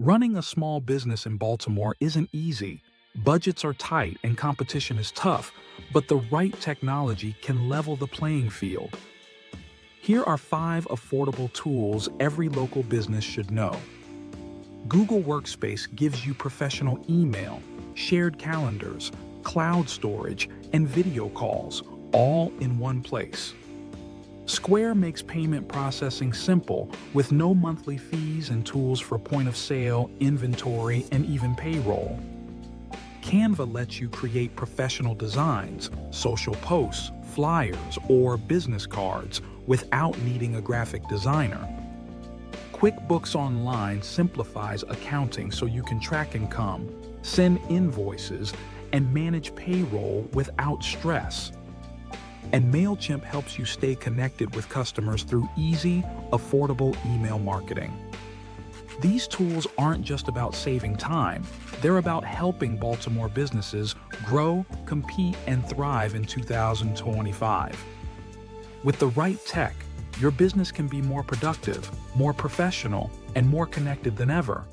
Running a small business in Baltimore isn't easy. Budgets are tight and competition is tough, but the right technology can level the playing field. Here are 5 affordable tools every local business should know. Google Workspace gives you professional email, shared calendars, cloud storage, and video calls, all in one place. Square makes payment processing simple with no monthly fees and tools for point of sale, inventory, and even payroll. Canva lets you create professional designs, social posts, flyers, or business cards without needing a graphic designer. QuickBooks Online simplifies accounting so you can track income, send invoices, and manage payroll without stress. And MailChimp helps you stay connected with customers through easy, affordable email marketing. These tools aren't just about saving time, they're about helping Baltimore businesses grow, compete, and thrive in 2025. With the right tech, your business can be more productive, more professional, and more connected than ever.